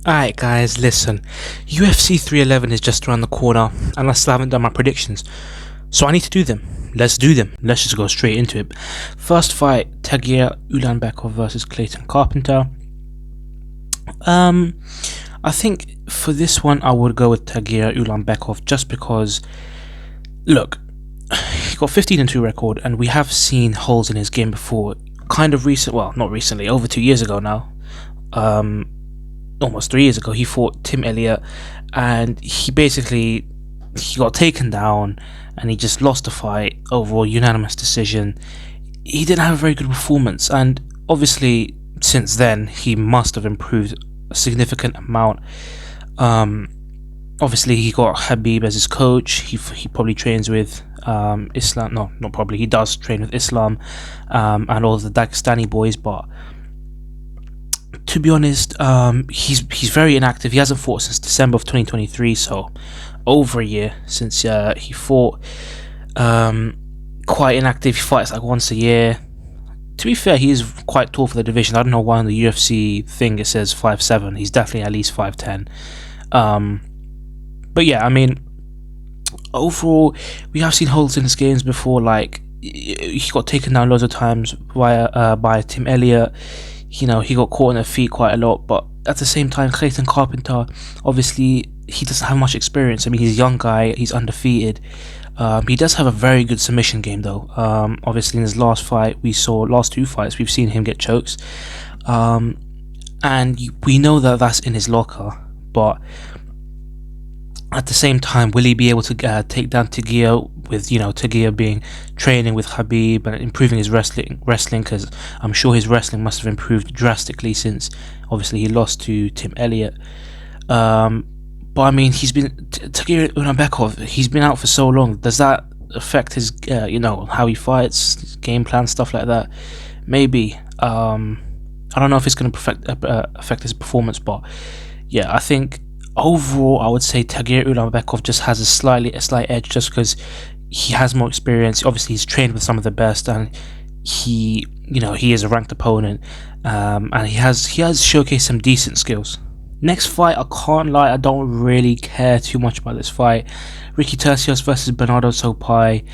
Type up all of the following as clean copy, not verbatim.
Alright guys, listen, UFC 311 is just around the corner and I still haven't done my predictions, so I need to do them. Let's do them. Let's just go straight into it. First fight, Tagir Ulanbekov versus Clayton Carpenter. I think for this one I would go with Tagir Ulanbekov just because, look, he got 15-2 record and we have seen holes in his game before, not recently, over 2 years ago now. Almost 3 years ago, he fought Tim Elliott and he got taken down and he just lost the fight, overall unanimous decision. He didn't have a very good performance, and obviously since then he must have improved a significant amount. Obviously he got Khabib as his coach. He probably trains with Islam, no, not probably, he does train with Islam and all the Dagestani boys, but to be honest, he's very inactive. He hasn't fought since December of 2023, so over a year since he fought. Quite inactive. He fights like once a year. To be fair, he is quite tall for the division. I don't know why on the UFC thing it says 5'7". He's definitely at least 5'10". But yeah, I mean, overall, we have seen holes in his games before. Like, he got taken down loads of times by Tim Elliott. You know, he got caught on their feet quite a lot, but at the same time, Clayton Carpenter, obviously, he doesn't have much experience. I mean, he's a young guy, he's undefeated. He does have a very good submission game, though. Obviously, in his last two fights, we've seen him get chokes. And we know that that's in his locker, but at the same time, will he be able to take down Tagir with, Tagir being training with Khabib and improving his wrestling? Because I'm sure his wrestling must have improved drastically since, obviously, he lost to Tim Elliott. But I mean, Tagir Ulanbekov, he's been out for so long. Does that affect his, how he fights, his game plan, stuff like that? Maybe. I don't know if it's going to affect his performance, but yeah, I think overall, I would say Tagir Ulanbekov just has a slight edge just because he has more experience. Obviously, he's trained with some of the best, and he is a ranked opponent, and he has showcased some decent skills. Next fight, I can't lie, I don't really care too much about this fight. Ricky Tercios versus Bernardo Sopai.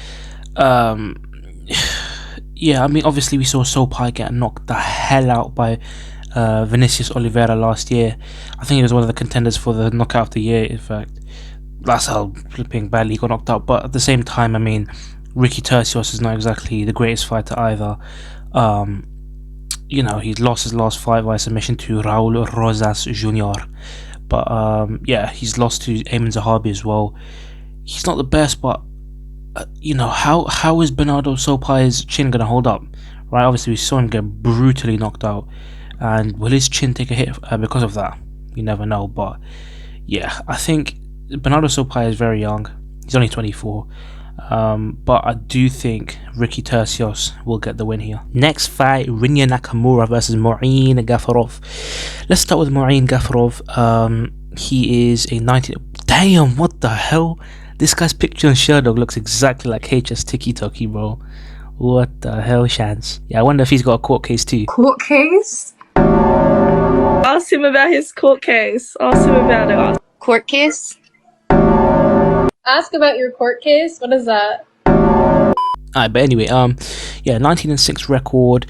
Yeah, I mean, obviously we saw Sopai get knocked the hell out by Vinicius Oliveira last year. I think he was one of the contenders for the knockout of the year. In fact, that's how flipping badly he got knocked out. But at the same time, I mean, Ricky Tercios is not exactly the greatest fighter either. He lost his last fight via submission to Raul Rosas Jr. But yeah, he's lost to Ayman Zahabi as well. He's not the best, but how is Bernardo Sopai's chin gonna hold up? Right, obviously we saw him get brutally knocked out. And will his chin take a hit because of that? You never know. But yeah, I think Bernardo Sopai is very young. He's only 24. But I do think Ricky Tercios will get the win here. Next fight, Rinya Nakamura versus Mu'in Gafurov. Let's start with Mu'in Gafurov. He is a 19... Damn, what the hell? This guy's picture on Sherdog looks exactly like HS Tiki Toki, bro. What the hell, Shans? Yeah, I wonder if he's got a court case too. Court case? Ask him about his court case. Ask him about it. Court case? Ask about your court case? What is that? Alright, but anyway, yeah, 19-6 record.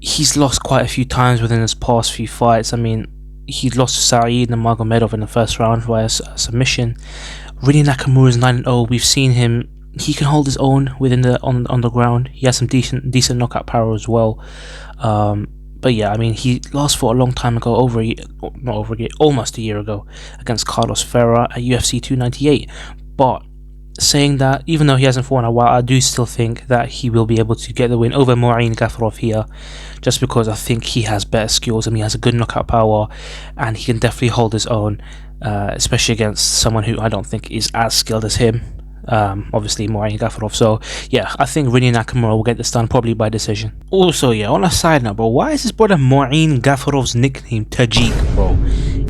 He's lost quite a few times within his past few fights. I mean, he lost to Saeed Nurmagomedov in the first round via submission. Rinya Nakamura is 9-0. We've seen him. He can hold his own on the ground. He has some decent knockout power as well. But yeah, I mean, he last fought a long time ago, almost a year ago, against Carlos Ferrer at UFC 298. But saying that, even though he hasn't fought in a while, I do still think that he will be able to get the win over Mu'in Gafurov here, just because I think he has better skills and he has a good knockout power, and he can definitely hold his own, especially against someone who I don't think is as skilled as him. Obviously Mu'in Gafurov. So yeah, I think Rinya Nakamura will get this done probably by decision. Also, yeah, on a side note, bro, why is this brother Mu'in Gafurov's nickname Tajik, bro?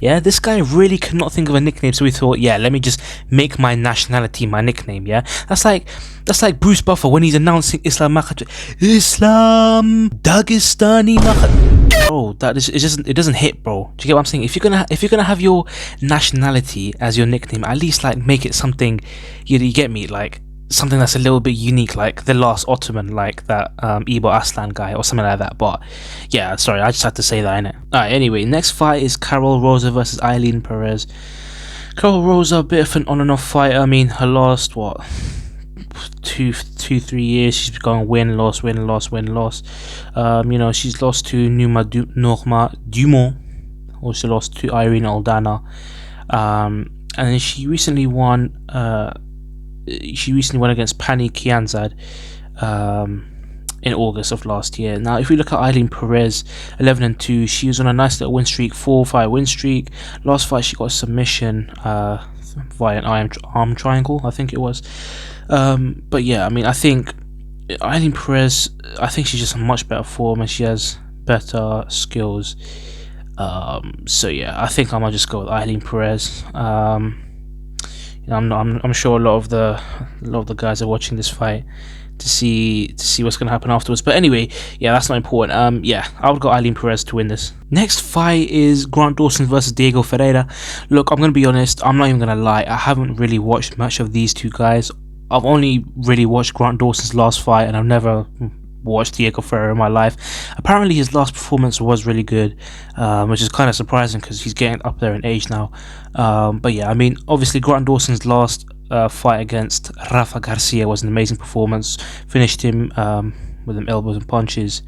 Yeah, this guy really could not think of a nickname, so he thought, yeah, let me just make my nationality my nickname. Yeah, that's like That's like Bruce Buffer when he's announcing Islam Makhachev. Islam Dagestani Makhachev. Bro, it doesn't hit, bro. Do you get what I'm saying? If you're gonna have your nationality as your nickname, at least like make it something. You get me, like something that's a little bit unique, like the last Ottoman, like that Ibo Aslan guy or something like that. But yeah, sorry, I just had to say that, innit? Alright, anyway, next fight is Carol Rosa versus Eileen Perez. Carol Rosa, a bit of an on and off fighter. I mean, her last, what, 3 years, she's going win, loss, win, loss, win, loss. You know, she's lost to Norma Dumont, also lost to Irene Aldana. And then she recently won against Pani Kianzad in August of last year. Now, if we look at Eileen Perez, 11-2, she was on a nice little win streak, 4-5 win streak. Last fight, she got a submission via an arm triangle, I think it was. But yeah, I mean, I think Eileen Perez, I think she's just a much better form and she has better skills. So yeah, I think I might just go with Eileen Perez. I'm sure a lot of the guys are watching this fight to see what's going to happen afterwards. But anyway, yeah, that's not important. Yeah, I would go Eileen Perez to win this. Next fight is Grant Dawson versus Diego Ferreira. Look, I'm going to be honest, I'm not even going to lie, I haven't really watched much of these two guys. I've only really watched Grant Dawson's last fight, and I've never watched Diego Ferreira in my life. Apparently his last performance was really good, which is kind of surprising because he's getting up there in age now. But yeah, I mean, obviously Grant Dawson's last fight against Rafa Garcia was an amazing performance. Finished him with them elbows and punches.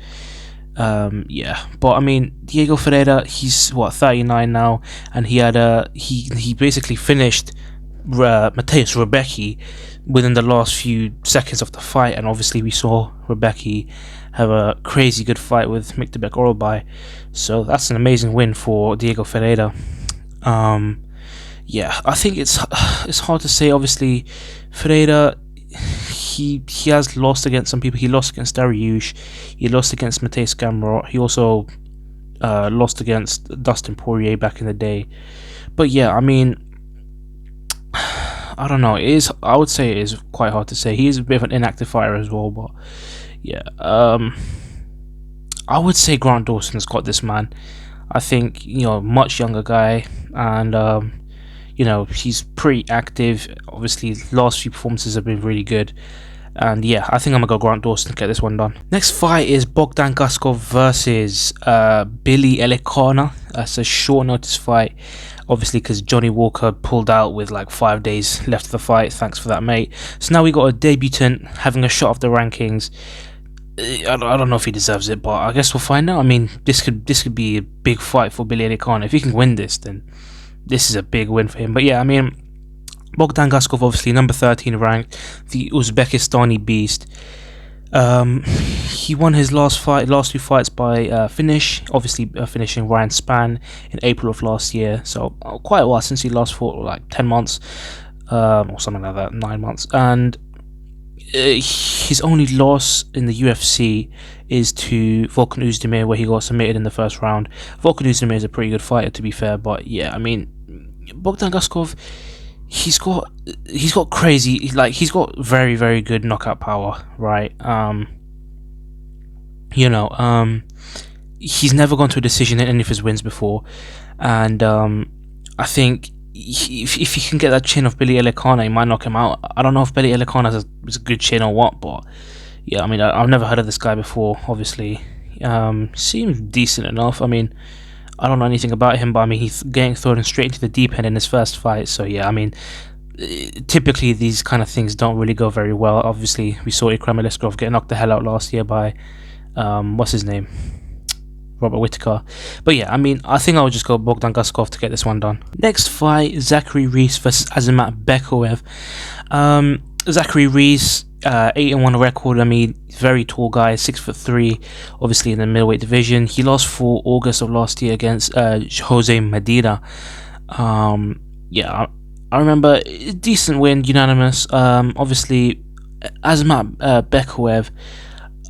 Yeah, but I mean, Diego Ferreira, he's 39 now, and he basically finished Mateusz Rebecki within the last few seconds of the fight, and obviously we saw Rebecki have a crazy good fight with Miktabek Orolbai, so that's an amazing win for Diego Ferreira. Yeah, I think it's hard to say. Obviously, Ferreira, he has lost against some people. He lost against Dariush, he lost against Mateusz Gamrot, he also lost against Dustin Poirier back in the day. But yeah, I mean, I don't know. I would say it is quite hard to say. He is a bit of an inactive fighter as well, but yeah. I would say Grant Dawson's got this, man. I think, you know, much younger guy, and you know, he's pretty active. Obviously, last few performances have been really good. And yeah, I think I'm gonna go Grant Dawson to get this one done. Next fight is Bogdan Gaskov versus Billy Elikana. That's a short notice fight, obviously, because Johnny Walker pulled out with like 5 days left of the fight. Thanks for that, mate. So now we got a debutant having a shot off the rankings. I don't know if he deserves it, but I guess we'll find out. I mean, this could be a big fight for Billy Elikana. If he can win this, then this is a big win for him. But yeah, I mean, Bogdan Gaskov, obviously number 13 ranked, the Uzbekistani beast. He won his last two fights by finish, obviously finishing Ryan Spann in April of last year. So quite a while since he last fought, like 10 months, or something like that, 9 months. And his only loss in the UFC is to Volkan Oezdemir, where he got submitted in the first round. Volkan Oezdemir is a pretty good fighter, to be fair, but yeah, I mean, Bogdan Gaskov, he's got crazy, like, he's got very, very good knockout power, right? You know, he's never gone to a decision in any of his wins before, and I think if he can get that chin of Billy Elikana, he might knock him out. I don't know if Billy Elikana has a good chin or what, but yeah, I mean, I've never heard of this guy before. Obviously, seems decent enough. I mean, I don't know anything about him, but I mean, he's getting thrown straight into the deep end in his first fight. So yeah, I mean, typically these kind of things don't really go very well. Obviously, we saw Ikram Eliskov get knocked the hell out last year by what's his name, Robert Whittaker. But yeah, I mean, I think I would just go Bogdan Gaskov to get this one done. Next fight, Zachary Reese versus Azamat Bekoev. Zachary Reese, 8-1 record. I mean, very tall guy, 6'3", obviously in the middleweight division. He lost for August of last year against Jose Medina. Yeah, I remember, decent win, unanimous. Obviously, Azamat Bekoev,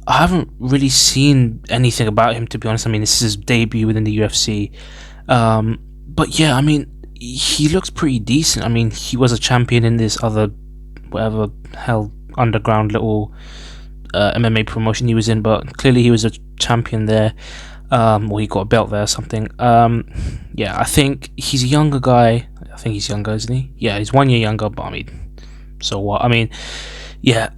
I haven't really seen anything about him, to be honest. I mean, this is his debut within the UFC. But yeah, I mean, he looks pretty decent. I mean, he was a champion in this other, whatever hell underground little MMA promotion he was in, but clearly he was a champion there, or he got a belt there or something. Yeah, I think he's a younger guy. I think he's younger, isn't he? Yeah, he's 1 year younger, but I mean, so what? I mean, yeah,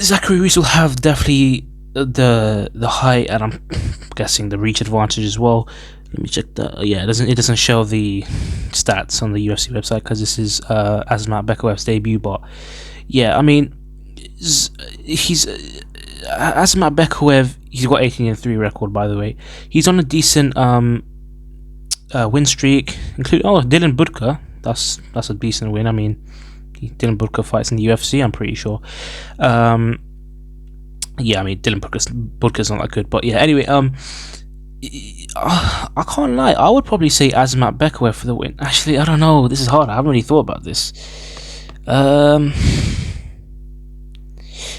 Zachary Reese will have definitely the height, and I'm guessing the reach advantage as well. Let me check that. Yeah, it doesn't show the stats on the UFC website because this is Asmat Bekowev's debut. But yeah, I mean, he's Asmat Bekowev. He's got 18-3 record, by the way. He's on a decent win streak, including Dylan Budka. That's a decent win. I mean, Dylan Budka fights in the UFC, I'm pretty sure. Yeah, I mean, Dylan Budka's not that good, but yeah. Anyway, I can't lie. I would probably say Asmat Bekowev for the win. Actually, I don't know. This is hard. I haven't really thought about this.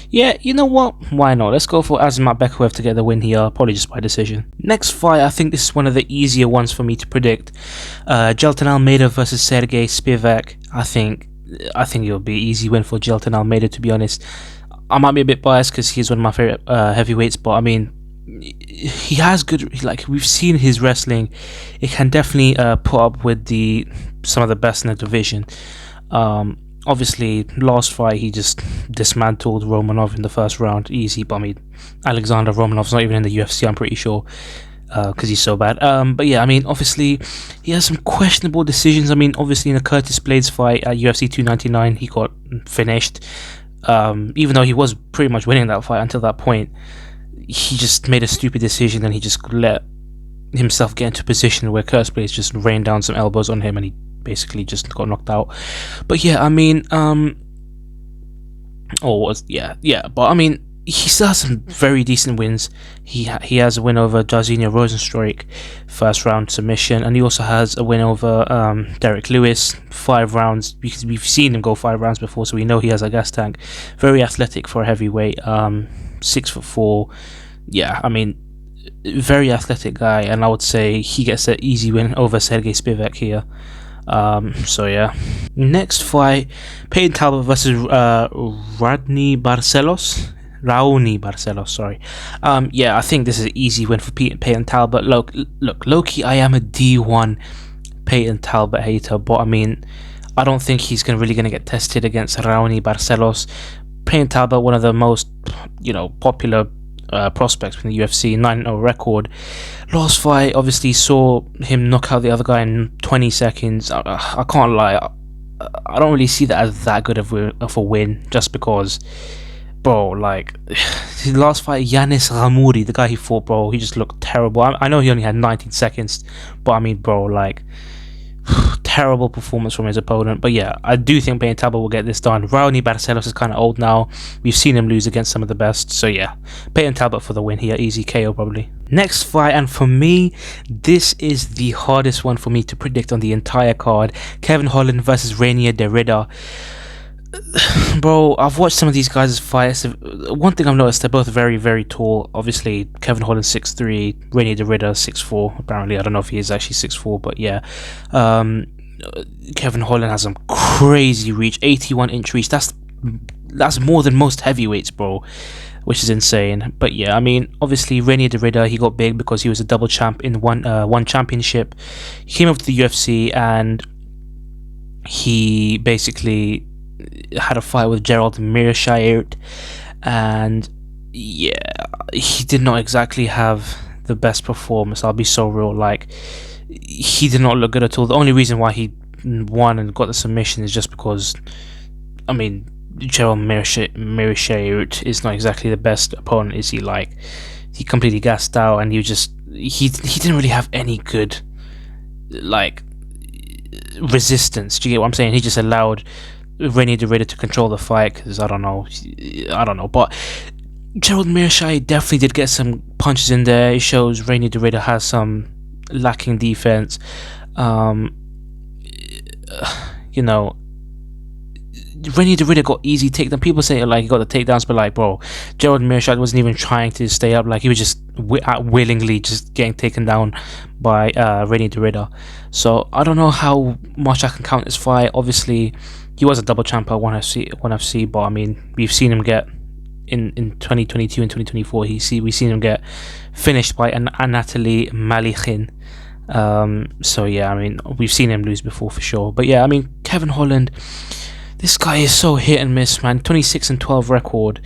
Yeah, you know what? Why not? Let's go for Asmat Bekowev to get the win here, probably just by decision. Next fight, I think this is one of the easier ones for me to predict. Jelton Almeida versus Sergey Spivak. I think it'll be an easy win for Jelton Almeida, to be honest. I might be a bit biased because he's one of my favorite heavyweights, but I mean, he has good, like, we've seen his wrestling. It can definitely put up with some of the best in the division. Obviously, last fight he just dismantled Romanov in the first round, easy. But I mean, Alexander Romanov's not even in the UFC, I'm pretty sure, because he's so bad. But yeah, I mean, obviously he has some questionable decisions. I mean, obviously in the Curtis Blades fight at UFC 299, he got finished. Even though he was pretty much winning that fight until that point, he just made a stupid decision and he just let himself get into a position where Curtis Blades just rained down some elbows on him and he basically just got knocked out. But yeah, I mean, but I mean, he still has some very decent wins. He has a win over Jairzinho Rozenstruik, first round submission, and he also has a win over Derek Lewis, 5 rounds, because we've seen him go 5 rounds before, so we know he has a gas tank. Very athletic for a heavyweight, 6'4". Yeah, I mean, very athletic guy, and I would say he gets an easy win over Sergey Spivak here. So yeah. Next fight, Peyton Talbot versus Raoni Barcelos, sorry. Yeah, I think this is an easy win for Peyton Talbot. Look, low-key, I am a D1 Peyton Talbot hater, but I mean, I don't think he's really gonna get tested against Raoni Barcelos. Peyton Talbot, one of the most, popular prospects from the UFC, 9-0 record. Last fight, obviously saw him knock out the other guy in 20 seconds. I can't lie, I don't really see that as that good of a win, just because, bro, like, his last fight, Yanis Ramouri, the guy he fought, bro, he just looked terrible. I know he only had 19 seconds, but I mean, bro, like, terrible performance from his opponent. But yeah, I do think Peyton Talbot will get this done. Raoni Barcelos is kind of old now. We've seen him lose against some of the best. So yeah, Peyton Talbot for the win here. Easy KO probably. Next fight, and for me, this is the hardest one for me to predict on the entire card. Kevin Holland versus Rainier Derrida. Bro, I've watched some of these guys' fights. One thing I've noticed, they're both very, very tall. Obviously, Kevin Holland 6'3", Rainier Derrida 6'4". Apparently, I don't know if he is actually 6'4", but yeah. Kevin Holland has some crazy reach, 81-inch reach. That's more than most heavyweights, bro, which is insane. But yeah, I mean, obviously Rainier Derrida, he got big because he was a double champ in one championship. He came over to the UFC and he basically had a fight with Gerald Mearsheirt, and yeah, he did not exactly have the best performance. I'll be so real, like, he did not look good at all. The only reason why he won and got the submission is just because, I mean, Gerald Mearsheirt is not exactly the best opponent, is he? Like, he completely gassed out, and he didn't really have any good, like, resistance. Do you get what I'm saying? He just allowed Rainier Derrida to control the fight, because I don't know, but Gerald Mearsheirt definitely did get some punches in there. It shows Rainier Derrida has some lacking defense. Rainier Derrida got easy takedown. People say like he got the takedowns, but like, bro, Gerald Mearsheirt wasn't even trying to stay up. Like, he was just willingly just getting taken down by Rainier Derrida. So I don't know how much I can count this fight. Obviously, He was a double champ at 1FC, but I mean, we've seen him get in 2022 and 2024. We've seen him get finished by Anatoly Malikhin. So yeah, I mean, we've seen him lose before for sure. But yeah, I mean, Kevin Holland, this guy is so hit and miss, man. 26-12 record.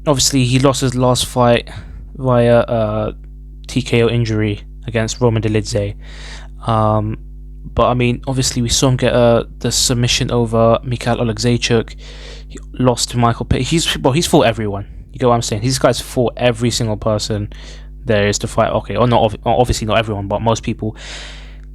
Obviously, he lost his last fight via TKO injury against Roman Dolidze. But I mean, obviously, we saw him get the submission over Mikhail Oleksiejczuk. He lost to Michael Pitt. He's fought everyone. You get what I'm saying? These guys fought every single person there is to fight. Okay, or not obviously not everyone, but most people.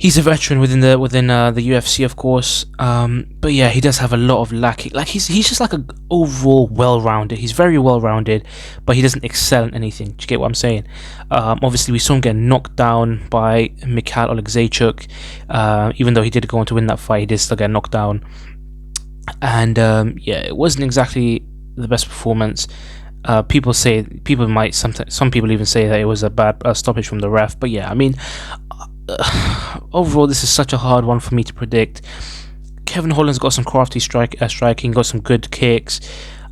He's a veteran within the UFC, of course. But yeah, he does have a lot of lacking. Like he's just like a overall well-rounded. He's very well-rounded, but he doesn't excel in anything. Do you get what I'm saying? Obviously, we saw him get knocked down by Mikhail Oleksiejczuk. Even though he did go on to win that fight, he did still get knocked down. And yeah, it wasn't exactly the best performance. Some people even say that it was a bad stoppage from the ref. But yeah, I mean, overall, this is such a hard one for me to predict. Kevin Holland's got some crafty striking, got some good kicks,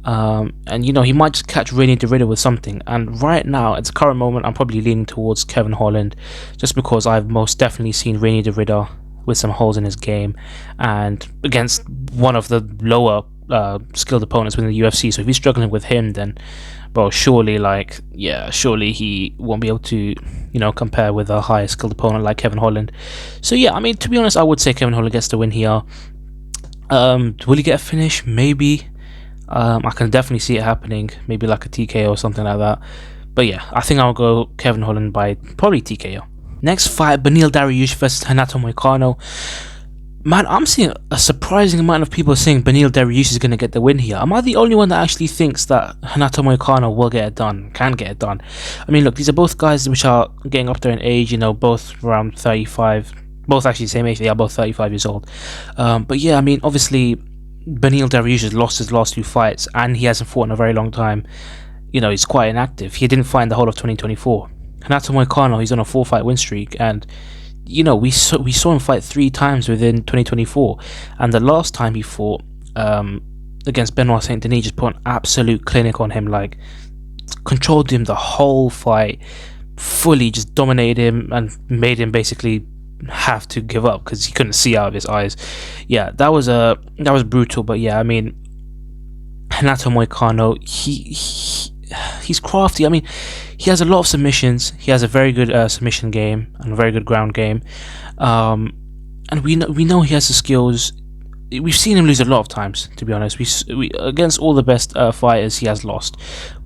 and you know, he might just catch Rainier DeRidder with something. And right now, at the current moment, I'm probably leaning towards Kevin Holland, just because I've most definitely seen Rainier DeRidder with some holes in his game, and against one of the lower skilled opponents within the UFC. So if he's struggling with him, then well, surely he won't be able to, you know, compare with a higher skilled opponent like Kevin Holland. So yeah, I mean, to be honest, I would say Kevin Holland gets the win here. Will he get a finish? Maybe. I can definitely see it happening. Maybe like a TKO or something like that. But yeah, I think I'll go Kevin Holland by probably TKO. Next fight, Beneil Dariush versus Renato Moicano. Man, I'm seeing a surprising amount of people saying Beneil Dariush is going to get the win here. Am I the only one that actually thinks that Renato Moicano will get it done, can get it done? I mean, look, these are both guys which are getting up there in age, you know, both around 35, both actually the same age, they are both 35 years old. But yeah, I mean, obviously, Beneil Dariush has lost his last 2 fights, and he hasn't fought in a very long time. You know, he's quite inactive. He didn't fight in the whole of 2024. Renato Moicano, he's on a 4-fight win streak, and you know, we saw him fight 3 times within 2024, and the last time he fought against Benoit Saint Denis, just put an absolute clinic on him, like controlled him the whole fight, fully just dominated him and made him basically have to give up because he couldn't see out of his eyes. Yeah, that was brutal. But yeah, I mean, Renato Moicano, he's crafty. I mean, he has a lot of submissions. He has a very good submission game and a very good ground game, and we know he has the skills. We've seen him lose a lot of times, to be honest. We against all the best fighters, he has lost,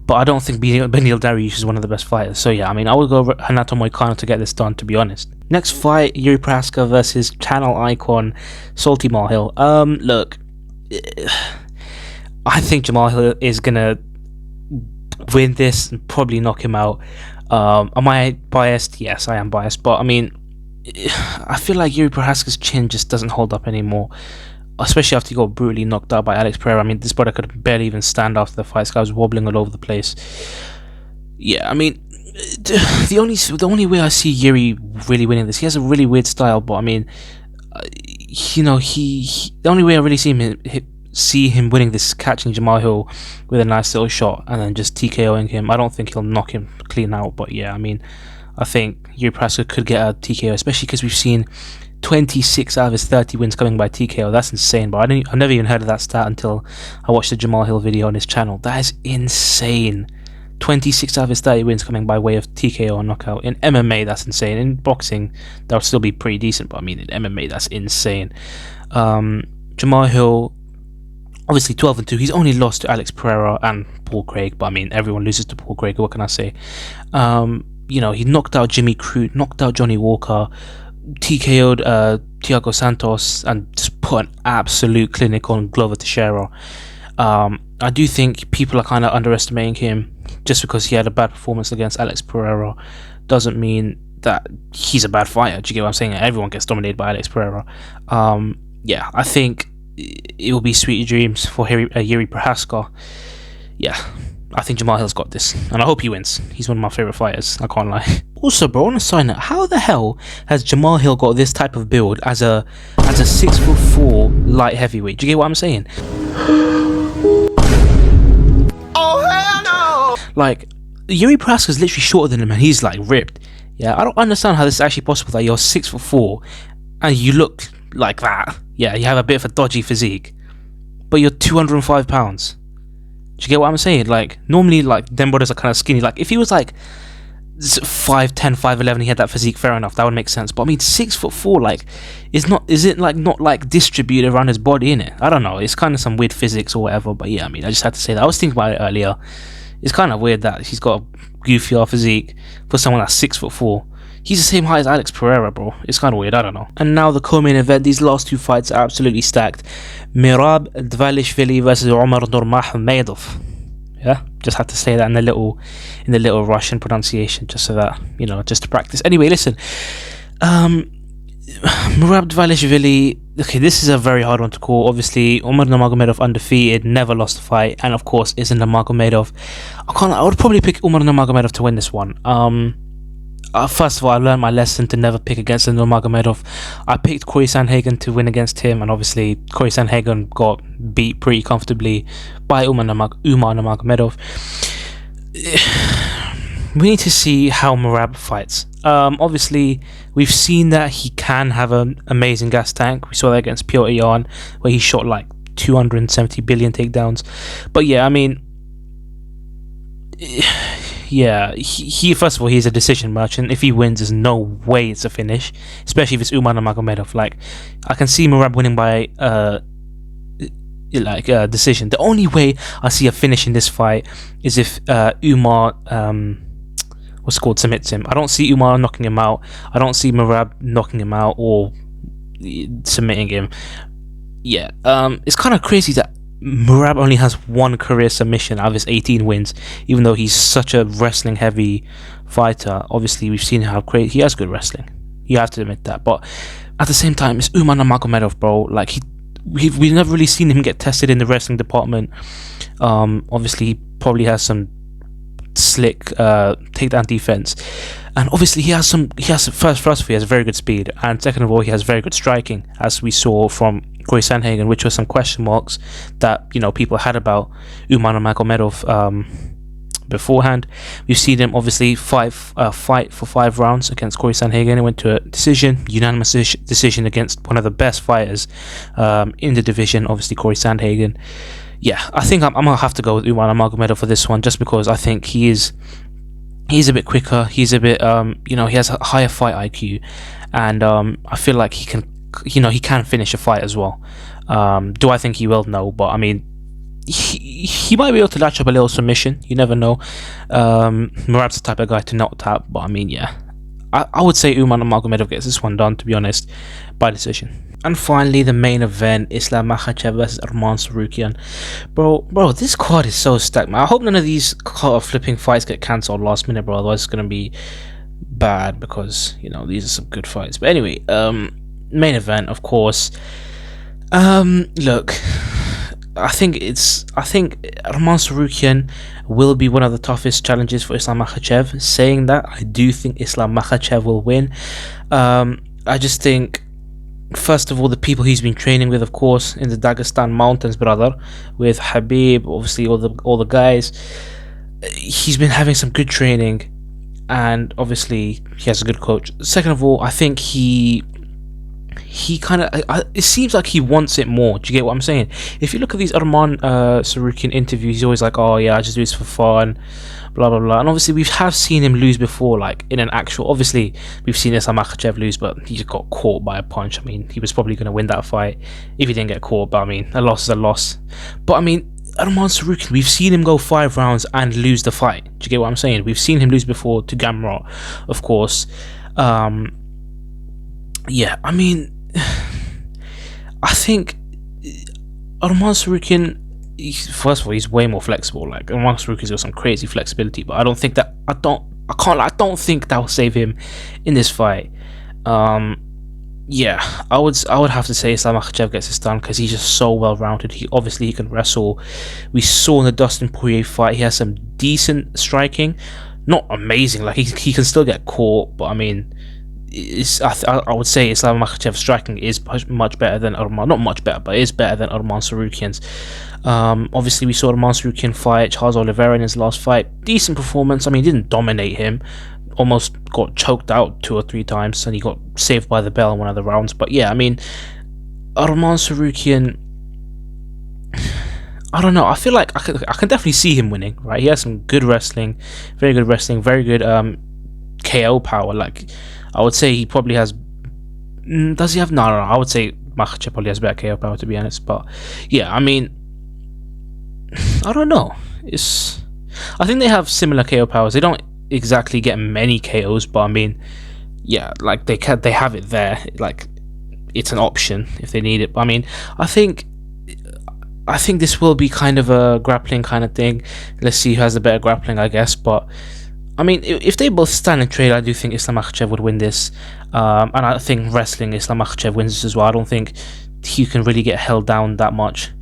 but I don't think Beneil Dariush is one of the best fighters. So yeah, I mean, I would go Renato Moicano to get this done, to be honest. Next fight, Yuri Prochazka versus channel icon Salty Jamal Hill. Look, I think Jamal Hill is gonna win this and probably knock him out. Am I biased? Yes, I am biased, but I mean, I feel like Yuri Prochazka's chin just doesn't hold up anymore, especially after he got brutally knocked out by Alex Pereira. I mean, this brother could barely even stand after the fight. This guy was wobbling all over the place. Yeah, I mean, the only way I see Yuri really winning this, he has a really weird style, but I mean, you know, the only way I really see him winning this is catching Jamal Hill with a nice little shot and then just TKOing him. I don't think he'll knock him clean out, but yeah, I mean, I think Yuri Prochazka could get a TKO, especially because we've seen 26 out of his 30 wins coming by TKO. That's insane, but I've never even heard of that stat until I watched the Jamal Hill video on his channel. That is insane. 26 out of his 30 wins coming by way of TKO or knockout. In MMA, that's insane. In boxing, that would still be pretty decent, but I mean, in MMA, that's insane. Jamal Hill, obviously 12-2. He's only lost to Alex Pereira and Paul Craig, but I mean, everyone loses to Paul Craig. What can I say? You know, he knocked out Jimmy Crute, knocked out Johnny Walker, TKO'd Thiago Santos, and just put an absolute clinic on Glover Teixeira. I do think people are kind of underestimating him just because he had a bad performance against Alex Pereira. Doesn't mean that he's a bad fighter. Do you get what I'm saying? Everyone gets dominated by Alex Pereira. Yeah, I think it will be sweet dreams for Yuri Prochazka. Yeah, I think Jamal Hill's got this, and I hope he wins. He's one of my favorite fighters, I can't lie. Also, bro, on a side note, how the hell has Jamal Hill got this type of build as a 6'4" light heavyweight? Do you get what I'm saying? Oh hell no! Like, Yuri Prohaska's literally shorter than him, and he's like ripped. Yeah, I don't understand how this is actually possible that you're 6'4" and you look like that. Yeah, you have a bit of a dodgy physique, but you're 205 pounds. Do you get what I'm saying? Like, normally, like, them brothers are kind of skinny. Like, if he was like 5'10", 5'11", he had that physique, fair enough, that would make sense. But I mean, 6'4", like, is it like not like distributed around his body, innit? I don't know. It's kind of some weird physics or whatever. But yeah, I mean, I just had to say that. I was thinking about it earlier. It's kind of weird that he's got a goofy physique for someone that's 6'4". He's the same height as Alex Pereira, bro. It's kind of weird, I don't know. And now the co-main event. These last two fights are absolutely stacked. Merab Dvalishvili versus Umar Nurmagomedov. Yeah, just had to say that in the little Russian pronunciation, just so that, you know, just to practice. Anyway, listen. Merab Dvalishvili. Okay, this is a very hard one to call. Obviously, Umar Nurmagomedov undefeated, never lost a fight, and of course, isn't Nurmagomedov. I would probably pick Umar Nurmagomedov to win this one. First of all, I learned my lesson to never pick against Nurmagomedov. I picked Corey Sandhagen to win against him, and obviously Corey Sandhagen got beat pretty comfortably by Umar Nurmagomedov. We need to see how Merab fights. Obviously, we've seen that he can have an amazing gas tank. We saw that against Piotr Jan, where he shot like 270 billion takedowns. But yeah, I mean, yeah, he first of all, he's a decision merchant. If he wins, there's no way it's a finish, especially if it's Umar Nurmagomedov. Like, I can see Merab winning by decision. The only way I see a finish in this fight is if Umar submits him. I don't see Umar knocking him out. I don't see Merab knocking him out or submitting him. Yeah, it's kind of crazy that Merab only has one career submission out of his 18 wins, even though he's such a wrestling heavy fighter. Obviously, we've seen how great he has good wrestling. You have to admit that. But at the same time, it's Umar Nurmagomedov, bro. Like, we've never really seen him get tested in the wrestling department. Obviously, he probably has some slick takedown defense, and obviously he has first of all, he has very good speed, and second of all, he has very good striking, as we saw from Corey Sandhagen, which were some question marks that, you know, people had about Umar Nurmagomedov beforehand. We've seen him obviously fight for 5 rounds against Corey Sandhagen. It went to a unanimous decision against one of the best fighters in the division, obviously Corey Sandhagen. Yeah, I think I'm gonna have to go with Umar Nurmagomedov for this one, just because I think he's a bit quicker. He's a bit he has a higher fight IQ, and I feel like he can finish a fight as well. Do I think he will? No, but I mean, he might be able to latch up a little submission. You never know. Merab's the type of guy to not tap, but I mean, yeah, I would say Umar Nurmagomedov gets this one done, to be honest, by decision. And finally, the main event, Islam Makhachev versus Arman Tsarukyan. Bro, this card is so stacked, man. I hope none of these flipping fights get cancelled last minute, bro. Otherwise, it's gonna be bad, because, you know, these are some good fights. But anyway, main event, of course. Look, I think Arman Tsarukyan will be one of the toughest challenges for Islam Makhachev. Saying that, I do think Islam Makhachev will win. I just think, first of all, the people he's been training with, of course, in the Dagestan mountains, brother, with Habib, obviously all the guys. He's been having some good training, and obviously he has a good coach. Second of all, I think he kind of, it seems like he wants it more. Do you get what I'm saying? If you look at these Arman Tsarukyan interviews, he's always like, oh yeah, I just do this for fun, blah blah blah. And obviously we have seen him lose before, like in an actual, obviously we've seen Islam Makhachev lose, but he just got caught by a punch. I mean, he was probably going to win that fight if he didn't get caught, but I mean, a loss is a loss. But I mean, Arman Tsarukyan, we've seen him go 5 rounds and lose the fight. Do you get what I'm saying? We've seen him lose before to Gamrot, of course. Yeah, I mean, I think Arman Tsarukyan, first of all, he's way more flexible. Like, Arman Tsarukyan's got some crazy flexibility, but I don't think that I don't think that will save him in this fight. Yeah, I would have to say Islam Makhachev gets this done, because he's just so well rounded. He can wrestle. We saw in the Dustin Poirier fight, he has some decent striking. not amazing. Like he can still get caught, but I mean, I would say Islam Makhachev's striking is much better than Arman. Not much better, but is better than Arman Sarukian's. Obviously, we saw Arman Sarukian fight Charles Oliveira in his last fight. Decent performance. I mean, he didn't dominate him. Almost got choked out 2 or 3 times, and he got saved by the bell in one of the rounds. But yeah, I mean, Arman Sarukian, I don't know. I feel like I can definitely see him winning. Right, he has some good wrestling, very good KO power. Like, I would say he probably has. Does he have? No. I would say Makhachev probably has better KO power, to be honest. But yeah, I mean, I don't know. I think they have similar KO powers. They don't exactly get many KOs, but I mean, yeah, like they have it there. Like, it's an option if they need it. But I mean, I think this will be kind of a grappling kind of thing. Let's see who has the better grappling, I guess. But I mean, if they both stand and trade, I do think Islam Makhachev would win this. And I think wrestling, Islam Makhachev wins this as well. I don't think he can really get held down that much.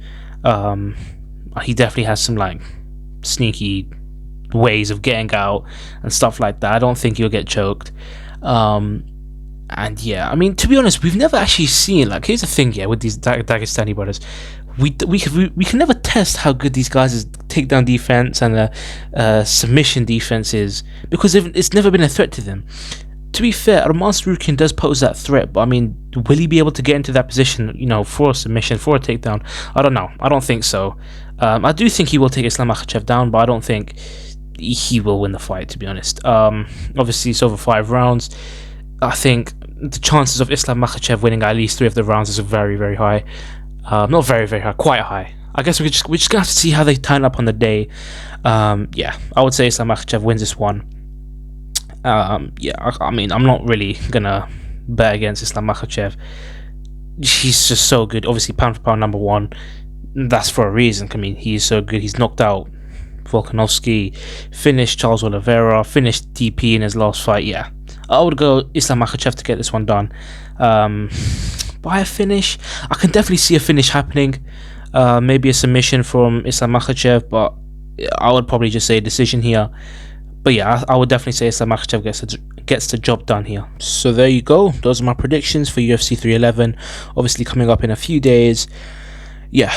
He definitely has some like sneaky ways of getting out and stuff like that. I don't think he'll get choked. And yeah, I mean, to be honest, we've never actually seen, like, here's the thing, yeah, with these Dagestani brothers, we can never test how good these guys' takedown defense and submission defense is, because it's never been a threat to them. To be fair, Arman Sarukian does pose that threat, but I mean, will he be able to get into that position, you know, for a submission, for a takedown? I don't know. I don't think so. I do think he will take Islam Makhachev down, but I don't think he will win the fight, to be honest. Obviously, it's over 5 rounds. I think the chances of Islam Makhachev winning at least 3 of the rounds is very, very high. Not very, very high, quite high. I guess we're just gonna have to see how they turn up on the day. Yeah, I would say Islam Makhachev wins this one. Yeah, I mean, I'm not really gonna bet against Islam Makhachev. He's just so good. Obviously, pound for pound number 1. That's for a reason. I mean, he's so good. He's knocked out Volkanovski, finished Charles Oliveira, finished DP in his last fight. Yeah, I would go Islam Makhachev to get this one done. By a finish, I can definitely see a finish happening. Maybe a submission from Islam Makhachev, but I would probably just say a decision here. But yeah, I would definitely say Islam Makhachev gets the job done here. So there you go. Those are my predictions for UFC 311. Obviously coming up in a few days. Yeah,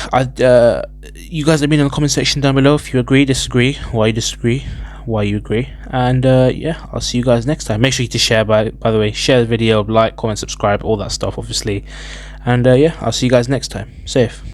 you guys let me know in the comment section down below if you agree, disagree, why you disagree, why you agree. And yeah, I'll see you guys next time. Make sure you to share, by the way, share the video, like, comment, subscribe, all that stuff, obviously. And yeah, I'll see you guys next time. Safe.